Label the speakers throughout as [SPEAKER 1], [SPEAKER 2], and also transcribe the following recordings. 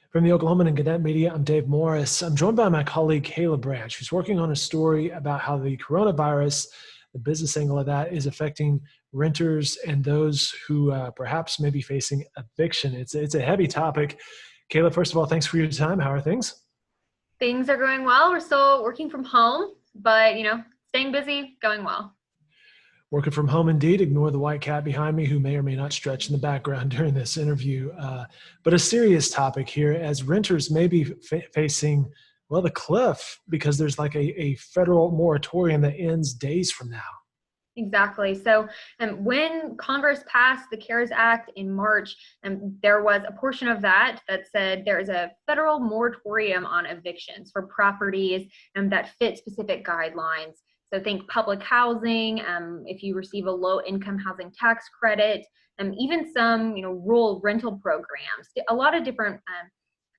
[SPEAKER 1] From the Oklahoma and Gannett Media, I'm Dave Morris. I'm joined by my colleague, Kayla Branch, who's working on a story about how the coronavirus, the business angle of that, is affecting renters and those who perhaps may be facing eviction. It's a heavy topic. Kayla, first of all, thanks for your time. How are things?
[SPEAKER 2] Things are going well. We're still working from home, but staying busy, going well.
[SPEAKER 1] Working from home indeed. Ignore the white cat behind me who may or may not stretch in the background during this interview. But a serious topic here as renters may be facing, well, the cliff because there's like a federal moratorium that ends days from now.
[SPEAKER 2] Exactly. So when Congress passed the CARES Act in March, there was a portion of that said there is a federal moratorium on evictions for properties that fit specific guidelines. So think public housing, if you receive a low income housing tax credit, even some rural rental programs, a lot of different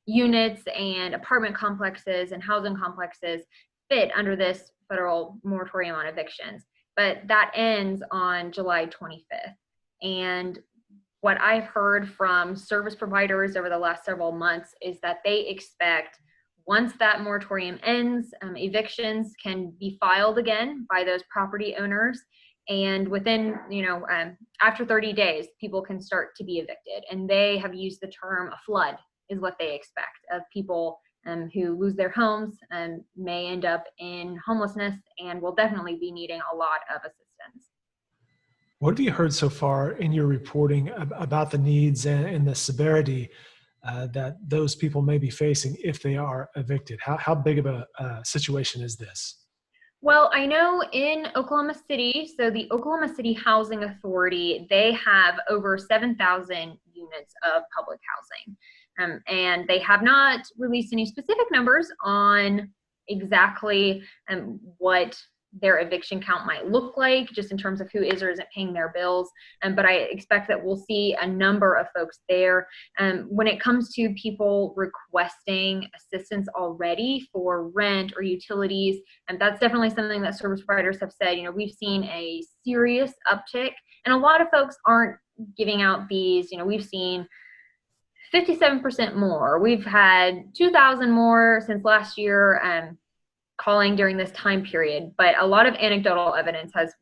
[SPEAKER 2] units and apartment complexes and housing complexes fit under this federal moratorium on evictions. But that ends on July 25th. And what I've heard from service providers over the last several months is that they expect once that moratorium ends, evictions can be filed again by those property owners. And within, after 30 days, people can start to be evicted. And they have used the term a flood is what they expect of people who lose their homes and may end up in homelessness and will definitely be needing a lot of assistance.
[SPEAKER 1] What have you heard so far in your reporting about the needs and the severity that those people may be facing if they are evicted? How big of a situation is this?
[SPEAKER 2] Well, I know in Oklahoma City, so the Oklahoma City Housing Authority, they have over 7,000 units of public housing. And they have not released any specific numbers on exactly what their eviction count might look like, just in terms of who is or isn't paying their bills. But I expect that we'll see a number of folks there. When it comes to people requesting assistance already for rent or utilities, and that's definitely something that service providers have said, we've seen a serious uptick, and a lot of folks aren't giving out these, we've seen 57% more. We've had 2,000 more since last year calling during this time period. But a lot of anecdotal evidence has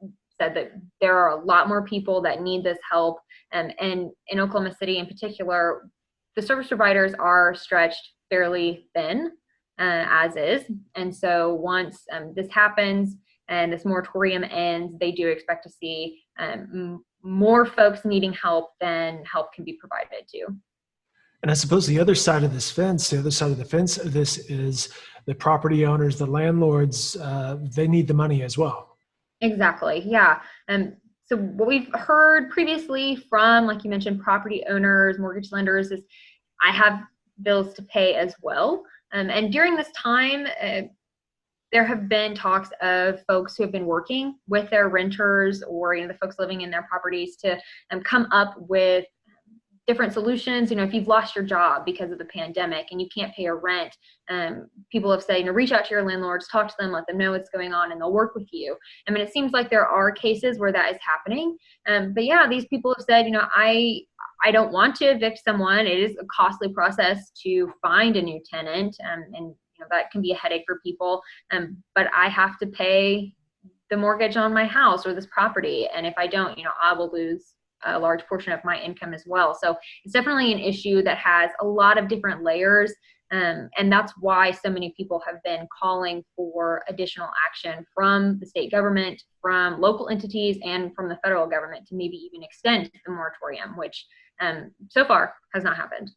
[SPEAKER 2] said that there are a lot more people that need this help. And in Oklahoma City in particular, the service providers are stretched fairly thin as is. And so once this happens and this moratorium ends, they do expect to see more folks needing help than help can be provided to.
[SPEAKER 1] And I suppose the other side of this fence, the other side of the fence of this is the property owners, the landlords, they need the money as well.
[SPEAKER 2] Exactly, yeah. So what we've heard previously from, like you mentioned, property owners, mortgage lenders is, I have bills to pay as well. And during this time, there have been talks of folks who have been working with their renters or the folks living in their properties to come up with different solutions. If you've lost your job because of the pandemic and you can't pay your rent, people have said, reach out to your landlords, talk to them, let them know what's going on, and they'll work with you. I mean, it seems like there are cases where that is happening. But yeah, these people have said, I don't want to evict someone. It is a costly process to find a new tenant, and that can be a headache for people. But I have to pay the mortgage on my house or this property, and if I don't, I will lose a large portion of my income as well. So it's definitely an issue that has a lot of different layers. And that's why so many people have been calling for additional action from the state government, from local entities, and from the federal government to maybe even extend the moratorium, which so far has not happened.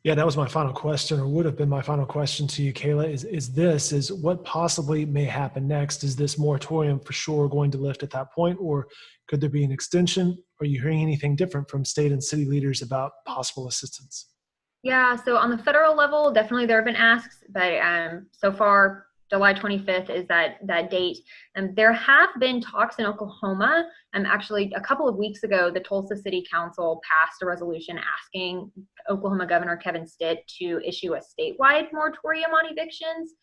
[SPEAKER 1] Yeah, that was my final question, or would have been my final question to you, Kayla, is what possibly may happen next? Is this moratorium for sure going to lift at that point, or could there be an extension? Are you hearing anything different from state and city leaders about possible assistance?
[SPEAKER 2] Yeah, so on the federal level, definitely there have been asks, but so far, July 25th is that date. And there have been talks in Oklahoma. Actually, a couple of weeks ago, the Tulsa City Council passed a resolution asking Oklahoma Governor Kevin Stitt to issue a statewide moratorium on evictions.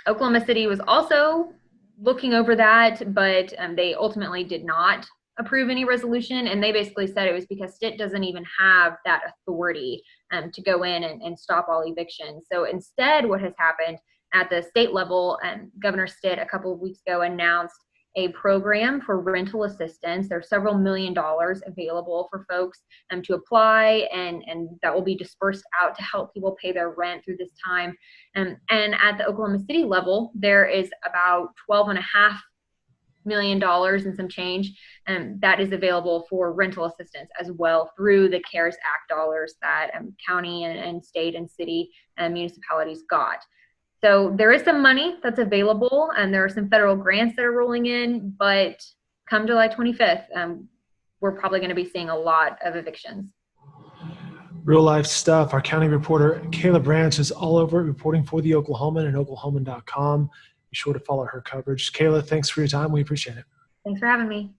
[SPEAKER 2] Oklahoma City was also looking over that, but they ultimately did not approve any resolution, and they basically said it was because Stitt doesn't even have that authority to go in and stop all evictions. So instead, what has happened at the state level, Governor Stitt a couple of weeks ago announced a program for rental assistance. There's several $1 million available for folks to apply, and that will be dispersed out to help people pay their rent through this time. And at the Oklahoma City level, there is about $12.5 million and some change that is available for rental assistance as well through the CARES Act dollars that county and state and city and municipalities got. So there is some money that's available, and there are some federal grants that are rolling in, but come July 25th, we're probably going to be seeing a lot of evictions.
[SPEAKER 1] Real life stuff. Our county reporter, Kayla Branch, is all over it, reporting for the Oklahoman and oklahoman.com. Be sure to follow her coverage. Kayla, thanks for your time. We appreciate it.
[SPEAKER 2] Thanks for having me.